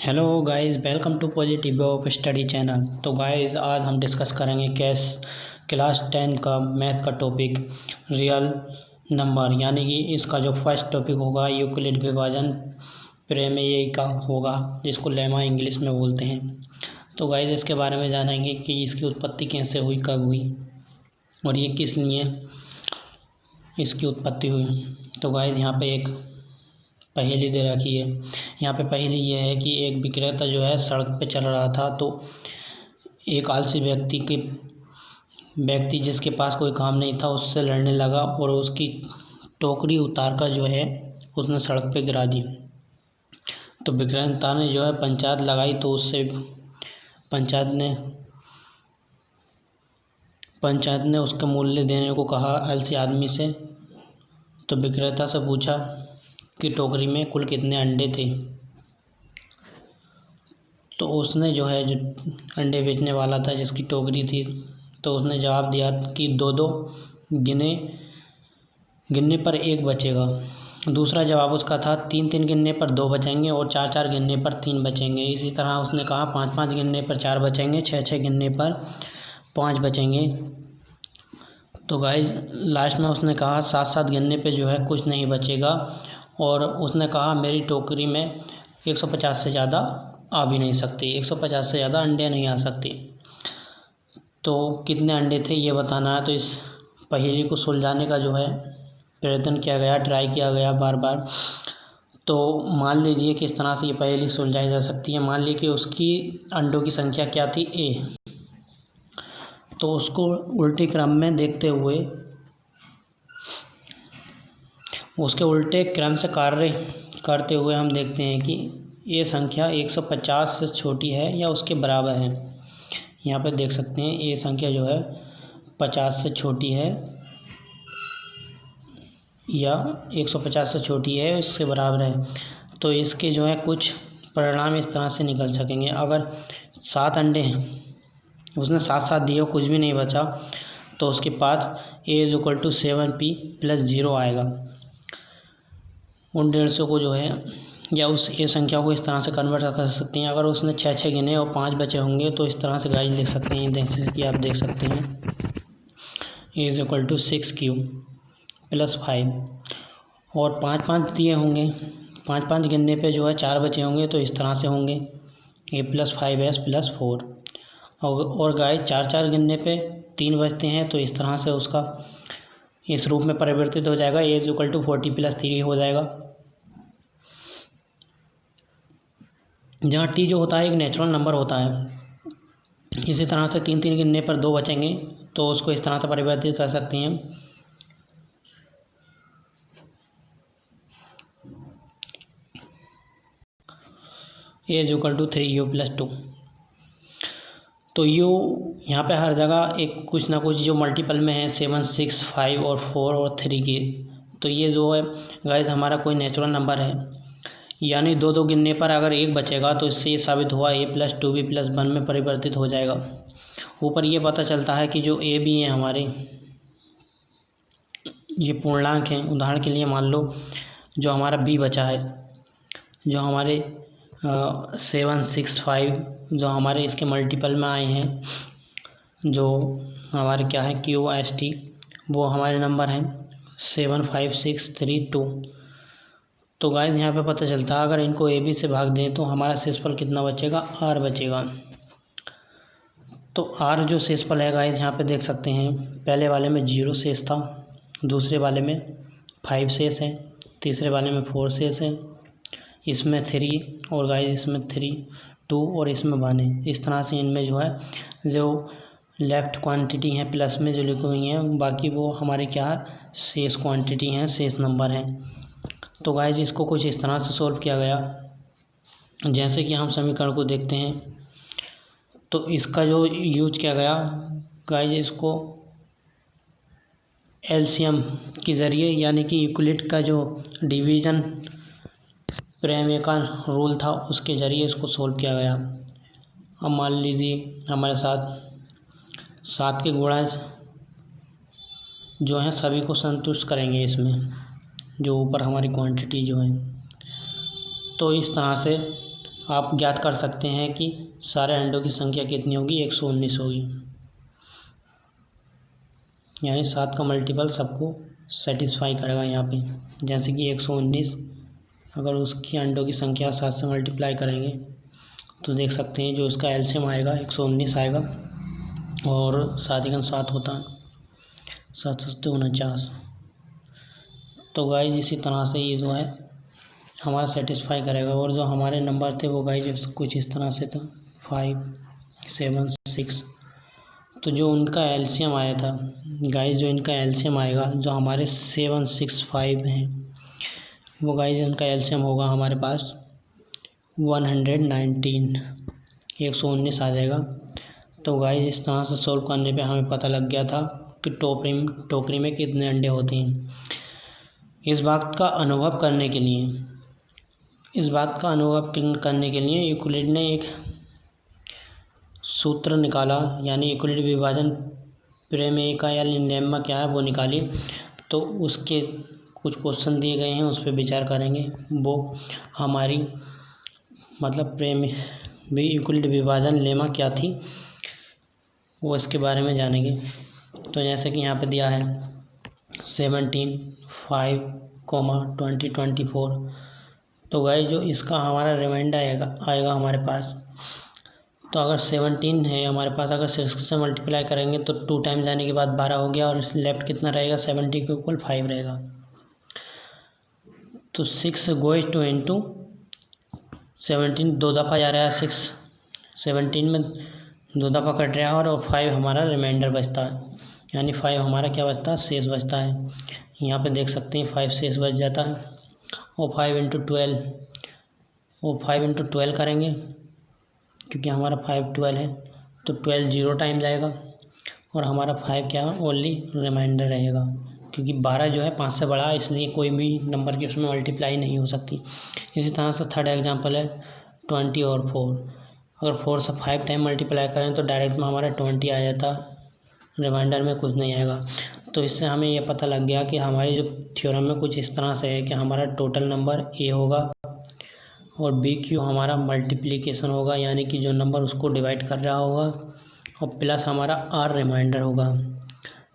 Hello guys, welcome to positive of study channel. तो guys, आज हम डिस्कस करेंगे क्लास 10 का मैथ का टॉपिक रियल नंबर, यानी कि इसका जो फर्स्ट टॉपिक होगा यूक्लिड विभाजन प्रमेय का होगा, जिसको लेमा इंग्लिश में बोलते हैं। तो गाइस, इसके बारे में जानेंगे कि इसकी उत्पत्ति कैसे हुई, कब हुई और ये किस लिए इसकी उत्पत्ति हुई। तो गाइस, यहाँ पे एक पहेली दे रखी है। यहाँ पे पहेली ये है कि एक विक्रेता जो है सड़क पे चल रहा था, तो एक आलसी व्यक्ति जिसके पास कोई काम नहीं था उससे लड़ने लगा और उसकी टोकरी उतार कर जो है उसने सड़क पे गिरा दी। तो विक्रेता ने जो है पंचायत लगाई, तो उससे पंचायत ने उसका मूल्य देने को कहा आलसी आदमी से। तो विक्रेता से पूछा कि टोकरी में कुल कितने अंडे थे। तो उसने जो है, जो अंडे बेचने वाला था जिसकी टोकरी थी, तो उसने जवाब दिया कि दो दो गिनने पर एक बचेगा। दूसरा जवाब उसका था तीन तीन गिनने पर दो बचेंगे और चार चार गिनने पर तीन बचेंगे। इसी तरह उसने कहा पाँच पाँच गिनने पर चार बचेंगे, छः छः गिनने पर पाँच बचेंगे। तो गाइस, लास्ट में उसने कहा सात सात गिनने पे जो है कुछ नहीं बचेगा। और उसने कहा मेरी टोकरी में 150 से ज़्यादा आ भी नहीं सकती, 150 से ज़्यादा अंडे नहीं आ सकती। तो कितने अंडे थे ये बताना है। तो इस पहेली को सुलझाने का जो है प्रयत्न किया गया, ट्राई किया गया बार बार। तो मान लीजिए किस तरह से ये पहेली सुलझाई जा सकती है। मान लीजिए कि उसकी अंडों की संख्या क्या थी, ए। तो उसको उल्टे क्रम में देखते हुए उसके उल्टे क्रम से कार्य करते हुए हम देखते हैं कि ये संख्या 150 से छोटी है या उसके बराबर है। यहाँ पर देख सकते हैं ये संख्या जो है 50 से छोटी है या 150 से छोटी है, इसके बराबर है। तो इसके जो है कुछ परिणाम इस तरह से निकल सकेंगे। अगर 7 अंडे हैं, उसने सात सात दिए, कुछ भी नहीं बचा, तो उसके पास a = 7p + 0 आएगा। उन 150 को जो है, या उस ए संख्या को इस तरह से कन्वर्ट कर सकते हैं। अगर उसने छः छः गिने और 5 बचे होंगे तो इस तरह से गाइस लिख सकते हैं, जैसे कि आप देख सकते हैं a = 6q + 5। और 5 5 दिए होंगे, 5 5 गिनने पे जो है 4 बचे होंगे, तो इस तरह से होंगे a + 5s + 4। और गाइस 4 4 गिनने पे 3 बचते हैं, तो इस तरह से उसका इस रूप में परिवर्तित हो जाएगा, a = 40 + 3 हो जाएगा। जहाँ t जो होता है एक नेचुरल नंबर होता है। इसी तरह से 3 3 गिनने पर 2 बचेंगे, तो उसको इस तरह से परिवर्तित कर सकते हैं। a = 3u + 2। तो u यहाँ पे हर जगह एक कुछ ना कुछ जो मल्टीपल में है, 7 6 5 और 4 और 3 की। तो ये जो है गाइस हमारा कोई नेचुरल नंबर है, यानी दो दो गिनने पर अगर एक बचेगा तो इससे ये साबित हुआ a + 2b + 1 में परिवर्तित हो जाएगा। ऊपर ये पता चलता है कि जो a b हैं हमारे, ये पूर्णांक हैं। उदाहरण के लिए मान लो जो हमारा b बचा है, जो हमारे 7 6 5 जो हमारे इसके मल्टीपल में आए हैं, जो हमारे क्या है q s t, वो हमारे नंबर हैं 7 5 6 3 2। तो गाइस यहाँ पे पता चलता है अगर इनको a b से भाग दें तो हमारा शेषफल कितना बचेगा, r बचेगा। तो r जो शेषफल है गाइस यहाँ पे देख सकते हैं, पहले वाले में 0 शेष था, दूसरे वाले में 5 शेष है, तीसरे वाले में 4 शेष है, इसमें 3 और गाइस इसमें 3 2 और इसमें 1 है। इस तरह से इनमें जो है जो लेफ्ट क्वांटिटी हैं प्लस में जो लिखी हुई हैं, बाकी वो हमारे क्या है शेष क्वांटिटी हैं, शेष नंबर हैं। तो गाइस इसको कुछ इस तरह से सॉल्व किया गया, जैसे कि हम समीकरण को देखते हैं। तो इसका जो यूज किया गया गाइस, इसको एलसीएम के ज़रिए, यानी कि यूक्लिड का जो डिवीज़न प्रमेय का रूल था उसके ज़रिए इसको सॉल्व किया गया। अब मान लीजिए हमारे साथ 7 के गुणा जो हैं सभी को संतुष्ट करेंगे इसमें, जो ऊपर हमारी क्वांटिटी जो है। तो इस तरह से आप ज्ञात कर सकते हैं कि सारे अंडों की संख्या कितनी होगी, 119 होगी। यानी 7 का मल्टीपल सबको सेटिस्फाई करेगा यहाँ पे। जैसे कि 119 अगर उसकी अंडों की संख्या 7 से मल्टीप्लाई करेंगे तो देख सकते हैं जो उसका एलसीएम आएगा 119 आएगा, और 7 होता है 7 सत्ते 49। तो गाइज इसी तरह से ये जो है हमारा सेटिस्फाई करेगा। और जो हमारे नंबर थे वो गाइज कुछ इस तरह से था 5, 7, 6। तो जो उनका एलसीएम आया था गाइज, जो इनका एलसीएम आएगा, जो हमारे 7, 6, 5 हैं, वो गाइज उनका एलसीएम होगा हमारे पास 119, 119 आ जाएगा। तो गाइज इस तरह से सोल्व करने पे हमें पता लग गया था कि टोकरी में कितने अंडे होते हैं। इस बात का अनुभव करने के लिए यूक्लिड ने एक सूत्र निकाला, यानी यूक्लिड विभाजन प्रमेयिका या लेम्मा क्या है वो निकाली। तो उसके कुछ क्वेश्चन दिए गए हैं, उस पर विचार करेंगे। वो हमारी मतलब यूक्लिड विभाजन लेम्मा क्या थी वो इसके बारे में जानेंगे। तो जैसे कि यहाँ पे दिया है 17, 5, 20, 24। तो गाइस जो इसका हमारा रिमाइंडर आएगा हमारे पास, तो अगर 17 है हमारे पास, अगर 6 से मल्टीप्लाई करेंगे तो 2 टाइम जाने के बाद 12 हो गया, और लेफ्ट कितना रहेगा, 70 के इक्वल 5 रहेगा। तो 6 गोइज टू इंटू 17, 2 दफ़ा जा रहा है 6, 17 में 2 दफ़ा कट रहा है, और 5 हमारा रिमाइंडर बचता है, यानी 5 हमारा क्या बचता है, शेष बचता है। यहाँ पे देख सकते हैं 5 शेष बच जाता है। और 5 इंटू 12, वो 5 इंटू 12 करेंगे क्योंकि हमारा 5 12 है, तो 12 0 टाइम जाएगा, और हमारा 5 क्या ओनली रिमाइंडर रहेगा, क्योंकि 12 जो है 5 से बड़ा है, इसलिए कोई भी नंबर की उसमें मल्टीप्लाई नहीं हो सकती। इसी तरह से थर्ड एग्जांपल है 20 और 4। अगर 4 से 5 टाइम मल्टीप्लाई करें तो डायरेक्ट में हमारा 20 आ जाता, रिमाइंडर में कुछ नहीं आएगा। तो इससे हमें यह पता लग गया कि हमारी जो थ्योरम में कुछ इस तरह से है कि हमारा टोटल नंबर ए होगा और बी क्यू हमारा मल्टीप्लिकेशन होगा, यानी कि जो नंबर उसको डिवाइड कर रहा होगा, और प्लस हमारा आर रिमाइंडर होगा।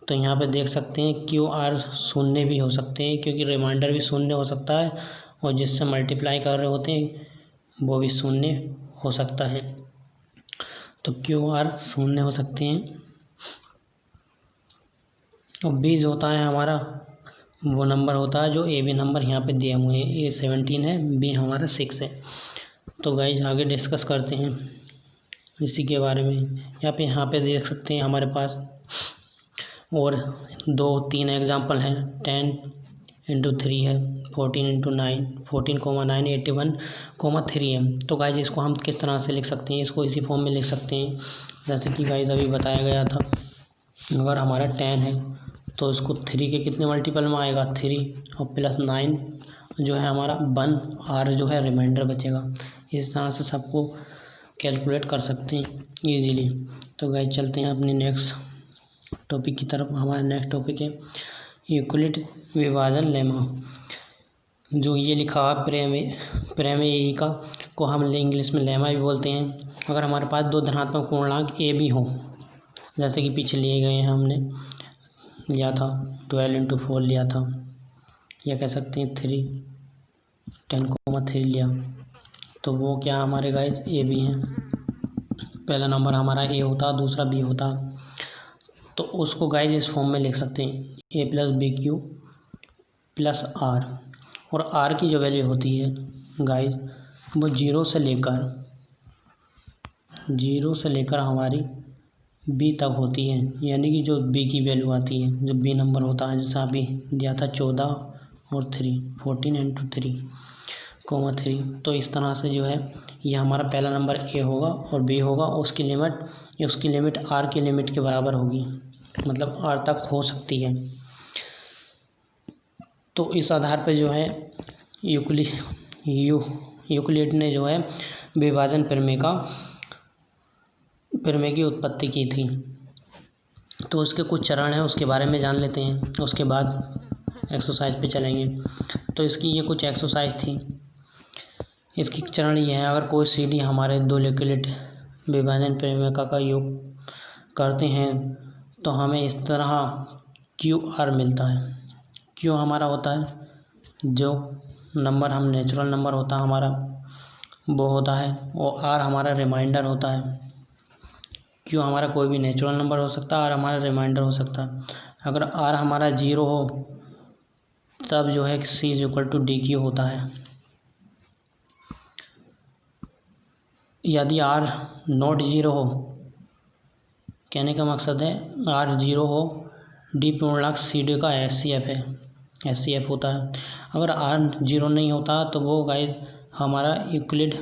तो यहाँ पे देख सकते हैं क्यू आर शून्य भी हो सकते हैं, क्योंकि रिमाइंडर भी शून्य हो सकता है, और जिससे मल्टीप्लाई कर रहे होते हैं वो भी शून्य हो सकता है। तो क्यू आर शून्य हो सकते हैं। और बी जो होता है हमारा वो नंबर होता है जो ए बी नंबर यहाँ पे दिए हुए हैं, ए 17 है, बी हमारा 6 है। तो गाइज आगे डिस्कस करते हैं इसी के बारे में। यहाँ पे देख सकते हैं हमारे पास और 2-3 एग्जांपल हैं। 10 इंटू 3 है, 14 इंटू 9, 14,9, 81,3 है। तो गाइज इसको हम किस तरह से लिख सकते हैं, इसको इसी फॉर्म में लिख सकते हैं जैसे कि गाइज अभी बताया गया था। अगर हमारा 10 है तो इसको 3 के कितने मल्टीपल में आएगा, 3 और प्लस 9 जो है हमारा 1, आर जो है रिमाइंडर बचेगा। इस तरह से सबको कैलकुलेट कर सकते हैं ईजीली। तो गाइज चलते हैं अपने नेक्स्ट टॉपिक की तरफ। हमारा नेक्स्ट टॉपिक है यूक्लिड विभाजन लेमा। जो ये लिखा है प्रमेयिका को हम इंग्लिश में लेमा भी बोलते हैं। अगर हमारे पास 2 धनात्मक पूर्णांक ए भी हो, जैसे कि पीछे लिए गए हैं, हमने लिया था 12 इंटू 4 लिया था, या कह सकते हैं 10,3 लिया, तो वो क्या हमारे गाइस ए बी हैं। पहला नंबर हमारा ए होता, दूसरा बी होता, तो उसको गाइस इस फॉर्म में लिख सकते हैं A plus B Q plus R. और आर की जो वैल्यू होती है गाइस वो 0 से लेकर हमारी बी तक होती है, यानी कि जो बी की वैल्यू आती है, जो बी नंबर होता है, जैसा अभी दिया था 14 और 3, 14 इंटू 3,3। तो इस तरह से जो है ये हमारा पहला नंबर ए होगा और बी होगा, उसकी लिमिट आर की लिमिट के बराबर होगी, मतलब आर तक हो सकती है। तो इस आधार पे जो है यूक्लिड ने जो है विभाजन प्रमेय की उत्पत्ति की थी। तो उसके कुछ चरण हैं, उसके बारे में जान लेते हैं, उसके बाद एक्सरसाइज पे चलेंगे। तो इसकी ये कुछ एक्सरसाइज थी। इसकी चरण ये है, अगर कोई CD हमारे दो यूक्लिड विभाजन प्रेमिका का योग करते हैं तो हमें इस तरह QR मिलता है। Q हमारा होता है जो नंबर हम नेचुरल नंबर होता है हमारा वो होता है, और R हमारा रिमाइंडर होता है। Q हमारा कोई भी नेचुरल नंबर हो सकता है, R हमारा रिमाइंडर हो सकता है। अगर R हमारा 0 हो तब जो है C = DQ होता है। यदि R नॉट 0 हो, कहने का मकसद है R 0 हो, D पूर्णांक CD का HCF है, HCF होता है। अगर R 0 नहीं होता तो वो गाइस हमारा यूक्लिड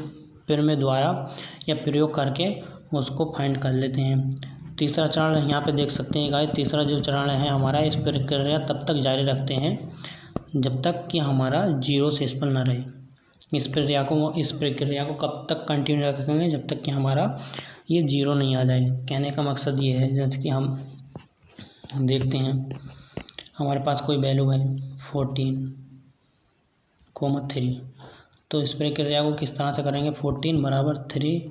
प्रमेय द्वारा या प्रयोग करके उसको फाइंड कर लेते हैं। तीसरा चरण यहाँ पे देख सकते हैं गाइस, तीसरा जो चरण है हमारा, इस प्रक्रिया तब तक जारी रखते हैं जब तक कि हमारा 0 डेसिमल ना रहे। इस प्रक्रिया को कब तक कंटिन्यू रखेंगे, जब तक कि हमारा ये 0 नहीं आ जाए। कहने का मकसद ये है, जैसे कि हम देखते हैं हमारे पास कोई वैल्यू है 14,3, तो इस प्रक्रिया को किस तरह से करेंगे, 14 = 3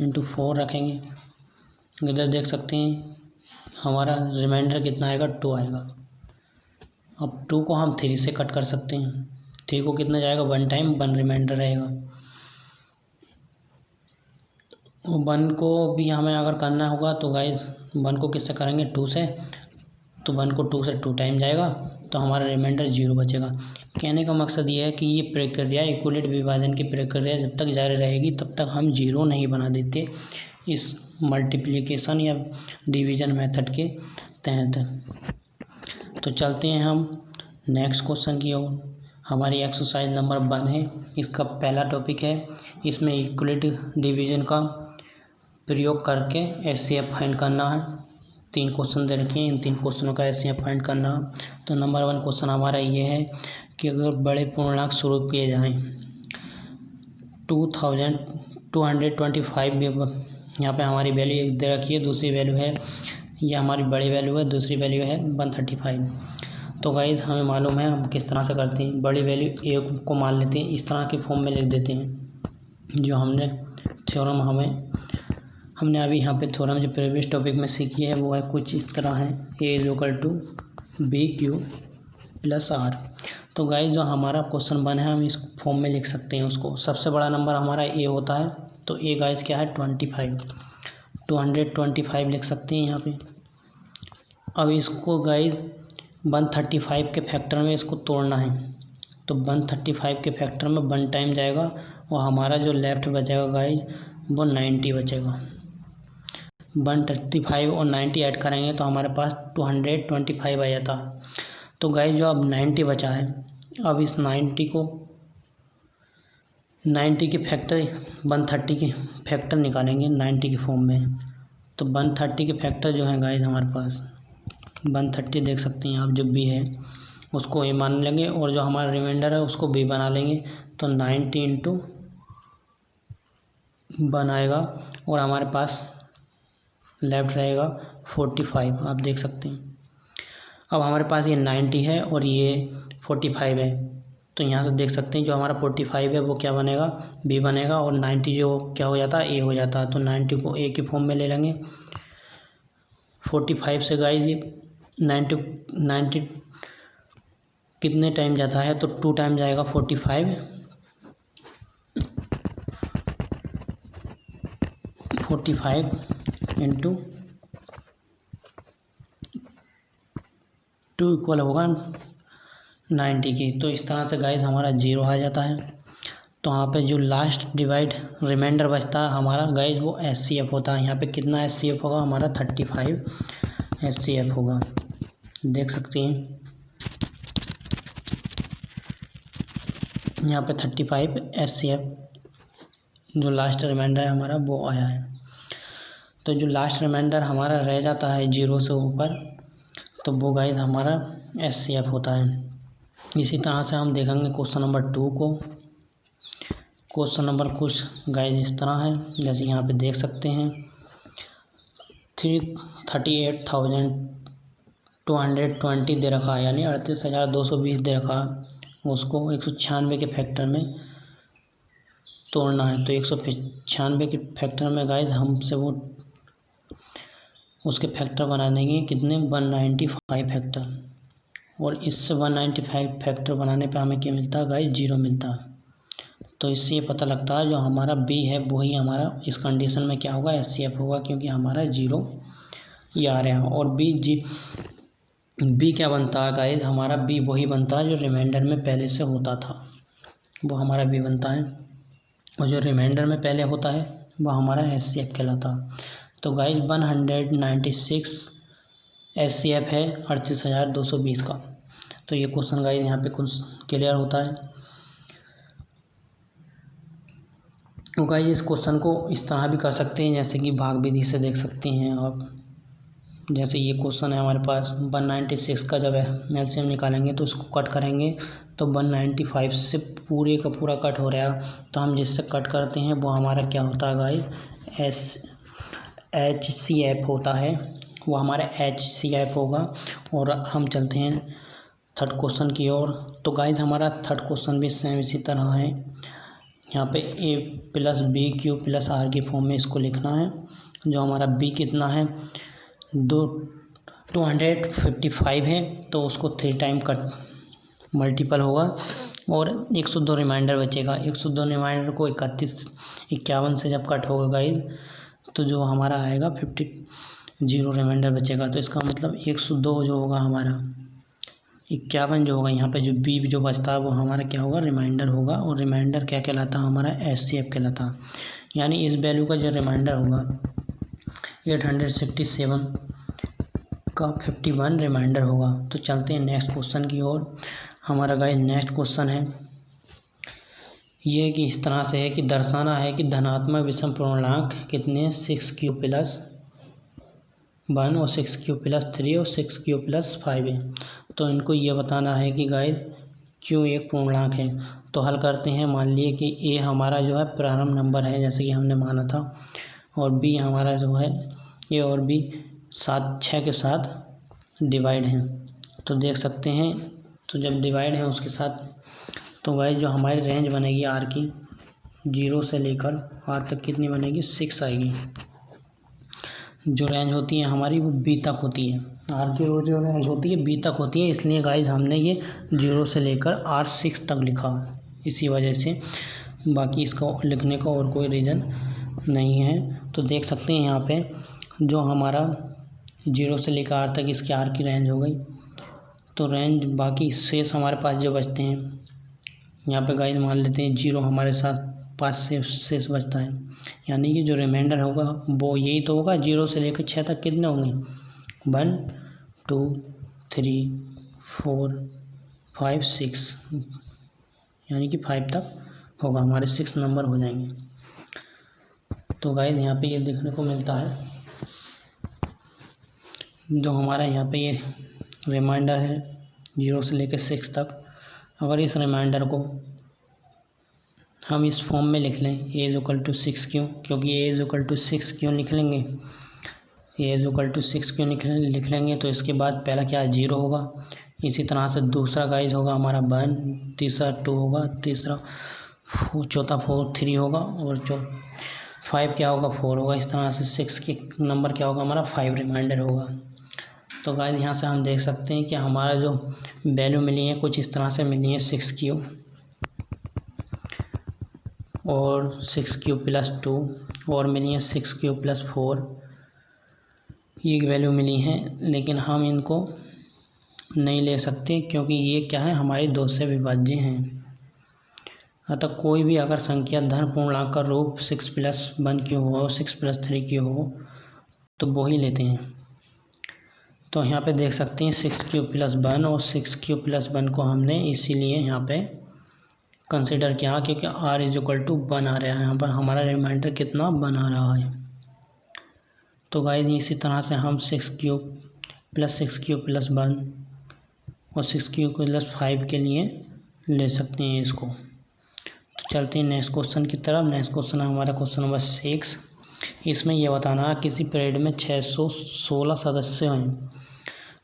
× 4 रखेंगे। इधर देख सकते हैं हमारा रिमाइंडर कितना आएगा, 2 आएगा। अब 2 को हम 3 से कट कर सकते हैं। 3 को कितना जाएगा, 1 टाइम 1 रिमाइंडर रहेगा। 1 को भी हमें अगर करना होगा तो गाइस 1 को किससे करेंगे, 2 से, तो 1 को 2 से 2 टाइम जाएगा तो हमारा रिमाइंडर 0 बचेगा। कहने का मकसद ये है कि ये प्रक्रिया यूक्लिड विभाजन की प्रक्रिया जब तक जारी रहेगी तब तक हम 0 नहीं बना देते इस मल्टीप्लिकेशन या डिवीज़न मेथड के तहत। तो चलते हैं हम नेक्स्ट क्वेश्चन की ओर। हमारी एक्सरसाइज नंबर 1 है, इसका पहला टॉपिक है, इसमें यूक्लिड डिवीज़न का प्रयोग करके HCF फाइंड करना है। 3 क्वेश्चन दे रखे हैं, इन 3 क्वेश्चनों का HCF फाइंड करना। तो नंबर 1 क्वेश्चन हमारा ये है कि अगर बड़े पूर्णांक शुरू किए जाएँ 2225, यहाँ पे हमारी वैल्यू एक दे रखी है, दूसरी वैल्यू है, ये हमारी बड़ी वैल्यू है, दूसरी वैल्यू है 135। तो गाइस हमें मालूम है हम किस तरह से करते हैं, बड़ी वैल्यू A को मान लेते हैं, इस तरह के फॉर्म में लिख देते हैं। जो हमने थ्योरम हमने अभी यहाँ पे थ्योरम जो प्रीवियस टॉपिक में सीखी है वो है कुछ इस तरह है, A = BQ + R। तो गाइस जो हमारा क्वेश्चन 1 है हम इस फॉर्म में लिख सकते हैं उसको। सबसे बड़ा नंबर हमारा A होता है, तो A गाइस क्या है, 25, 225 लिख सकते हैं यहाँ पे। अब इसको गाइस 135 के फैक्टर में इसको तोड़ना है, तो 135 के फैक्टर में 1 टाइम जाएगा और हमारा जो लेफ्ट बचेगा गाइस वो 90 बचेगा। 135 और 90 ऐड करेंगे तो हमारे पास 225 आ जाता। तो गाइस जो अब 90 बचा है, अब इस 90 के फैक्टर 130 के फैक्टर निकालेंगे 90 के फॉर्म में। तो 130 के फैक्टर जो है गाइस हमारे पास 130 देख सकते हैं आप, जो B है उसको A मान लेंगे और जो हमारा रिमाइंडर है उसको B बना लेंगे। तो 90 × 1 आएगा और हमारे पास लेफ्ट रहेगा 45, आप देख सकते हैं। अब हमारे पास ये 90 है और ये 45 है, तो यहाँ से देख सकते हैं जो हमारा 45 है वो क्या बनेगा, B बनेगा, और 90 जो क्या हो जाता है, A हो जाता है। तो 90 को A के फॉर्म में ले लेंगे। 45 से गाइस 90 कितने टाइम जाता है, तो 2 टाइम जाएगा 45 × 2 इक्वल होगा 90 की। तो इस तरह से गाइस हमारा 0 आ जाता है। तो यहाँ पे जो लास्ट डिवाइड रिमाइंडर बचता है हमारा गाइस वो HCF होता है। यहाँ पे कितना HCF होगा, हमारा 35 HCF होगा, देख सकते हैं यहाँ पे 35 HCF जो लास्ट रिमाइंडर है हमारा वो आया है। तो जो लास्ट रिमाइंडर हमारा रह जाता है 0 से ऊपर, तो वो गाइस हमारा HCF होता है। इसी तरह से हम देखेंगे क्वेश्चन नंबर 2 को। क्वेश्चन नंबर कुछ गाइस इस तरह है, जैसे यहाँ पे देख सकते हैं 38,220 दे रखा है, यानी 38,220 दे रखा है, उसको 196 के फैक्टर में तोड़ना है। तो 195 के फैक्टर में गाइज हमसे वो उसके फैक्टर बना देंगे कितने, 195 फैक्टर, और इससे 195 फैक्टर बनाने पे हमें क्या मिलता है गाइज, 0 मिलता है। तो इससे ये पता लगता है जो हमारा बी है वही हमारा इस कंडीशन में क्या होगा, HCF होगा, क्योंकि हमारा 0 ये आ रहा है। और बी क्या बनता है गाइज, हमारा बी वही बनता है जो रिमाइंडर में पहले से होता था, वो हमारा बी बनता है। और जो रिमाइंडर में पहले होता है वह हमारा HCF कहलाता है। तो गाइज 196 HCF है 38,220 का। तो ये क्वेश्चन गाइज यहाँ पे कुछ क्लियर होता है। तो गाइज इस क्वेश्चन को इस तरह भी कर सकते हैं, जैसे कि भाग विधि से देख सकते हैं आप। जैसे ये क्वेश्चन है हमारे पास, 196 का जब LCM निकालेंगे तो उसको कट करेंगे तो 195 से पूरे का पूरा कट हो रहा है। तो हम जिससे कट करते हैं वो हमारा क्या होता है गाइज, HCF होता है, वो हमारा HCF होगा। और हम चलते हैं थर्ड क्वेश्चन की ओर। तो गाइज हमारा थर्ड क्वेश्चन भी सेम इसी तरह है। यहाँ पे A + BQ + R की फॉर्म में इसको लिखना है। जो हमारा B कितना है, 255 है, तो उसको 3 टाइम कट मल्टीपल होगा और 102 रिमाइंडर बचेगा। 102 रिमाइंडर को 51 से जब कट होगा गाइज तो जो हमारा आएगा 0 रिमाइंडर बचेगा। तो इसका मतलब 102 जो होगा हमारा 51 जो होगा, यहाँ पे जो बी जो बचता है वो हमारा क्या होगा, रिमाइंडर होगा। और रिमाइंडर क्या कहलाता है, हमारा HCF कहलाता है। यानी इस वैल्यू का जो रिमाइंडर होगा 867 का 51 रिमाइंडर होगा। तो चलते हैं नेक्स्ट क्वेश्चन की ओर। हमारा गाइस नेक्स्ट क्वेश्चन है ये कि इस तरह से है कि दर्शाना है कि धनात्मक विषम पूर्णांक कितने, 6Q + 1 और 6Q + 3 और 6Q + 5 है। तो इनको ये बताना है कि गाइस क्यों एक पूर्णांक है। तो हल करते हैं। मान लिए कि A हमारा जो है प्रारंभ नंबर है जैसे कि हमने माना था, और B हमारा जो है A और B 6 के साथ डिवाइड हैं। तो देख सकते हैं, तो जब डिवाइड है उसके साथ तो गाइस जो हमारी रेंज बनेगी R की 0 से लेकर R तक कितनी बनेगी, 6 आएगी। जो रेंज होती है हमारी वो B तक होती है। R की जो रेंज होती है B तक होती है, इसलिए गाइस हमने ये 0 से लेकर R 6 तक लिखा है, इसी वजह से। बाकी इसको लिखने का और कोई रीज़न नहीं है। तो देख सकते हैं यहाँ पे जो हमारा 0 से लेकर R तक इसकी R की रेंज हो गई। तो रेंज बाकी शेष हमारे पास जो बचते हैं, यहाँ पे गाइस मान लेते हैं 0 हमारे साथ 5 से शेष बचता है, यानी कि जो रिमाइंडर होगा वो यही तो होगा। 0 से लेकर 6 तक कितने होंगे, 1 2 3 4 5 6, यानी कि 5 तक होगा, हमारे 6 नंबर हो जाएंगे। तो गाइस यहाँ पे ये देखने को मिलता है जो हमारा यहाँ पे ये रिमाइंडर है 0 से लेकर 6 तक। अगर इस रिमाइंडर को हम इस फॉर्म में लिख लें A = 6 क्यों, क्योंकि A = 6 क्यों लिख लेंगे, A = 6 क्यों लिख लेंगे तो इसके बाद पहला क्या 0 होगा। इसी तरह से दूसरा गाइस होगा हमारा 1, तीसरा 2 होगा, तीसरा चौथा 4 3 होगा, और 5 क्या होगा 4 होगा। इस तरह से 6 के नंबर क्या होगा हमारा 5 रिमाइंडर होगा। तो गाइस यहाँ से हम देख सकते हैं कि हमारा जो वैल्यू मिली है कुछ इस तरह से मिली है, 6Q और 6Q + 2 और मिली है 6Q + 4, ये वैल्यू मिली है। लेकिन हम इनको नहीं ले सकते क्योंकि ये क्या है, हमारी 2 से विभाज्य हैं। अतः कोई भी अगर संख्या धन पूर्णांक का रूप 6 + 1 की हो, 6 + 3 की हो तो वो ही लेते हैं। तो यहाँ पे देख सकते हैं 6Q + 1 और 6Q + 1 को हमने इसीलिए यहाँ पे कंसिडर किया क्योंकि R = 1 आ रहा है, यहाँ पर हमारा रिमाइंडर कितना 1 आ रहा है। तो गाइस इसी तरह से हम 6Q + 6Q + 1 और 6Q + 5 के लिए ले सकते हैं इसको। तो चलते हैं नेक्स्ट क्वेश्चन की तरफ। नेक्स्ट क्वेश्चन है हमारा क्वेश्चन नंबर 6। इसमें यह बताना किसी पीरियड में 616 सदस्य हैं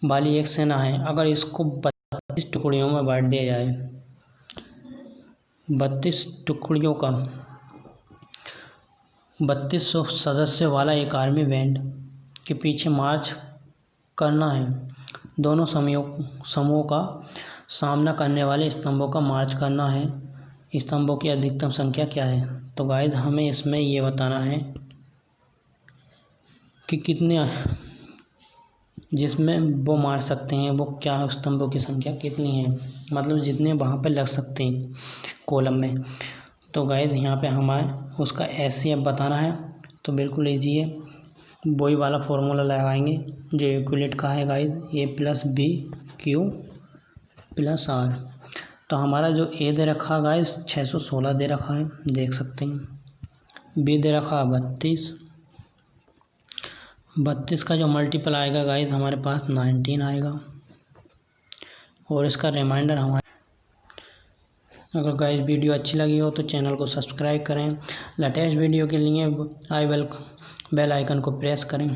वाली एक सेना है, अगर इसको 32 टुकड़ियों में बांट दिया जाए, 32 टुकड़ियों का 3200 सदस्य वाला एक आर्मी बैंड के पीछे मार्च करना है। दोनों समूहों का सामना करने वाले स्तंभों का मार्च करना है। स्तंभों की अधिकतम संख्या क्या है? तो गाइस हमें इसमें ये बताना है कि कितने जिसमें वो मार सकते हैं वो क्या है, स्तंभों की संख्या कितनी है, मतलब जितने वहाँ पे लग सकते हैं कॉलम में। तो गाइस यहाँ पे हमें उसका SCF बताना है। तो बिल्कुल ईजी है, वही वाला फॉर्मूला लगाएंगे जो यूक्लिड का है गाइस, A+B/Q+R। तो हमारा जो A दे रखा है गाइस 616 दे रखा है, देख सकते हैं। B दे रखा है 32 का जो मल्टीपल आएगा गाइस हमारे पास 19 आएगा। और इसका रिमाइंडर हमारे, अगर गाइस वीडियो अच्छी लगी हो तो चैनल को सब्सक्राइब करें। लेटेस्ट वीडियो के लिए बेल आइकन को प्रेस करें।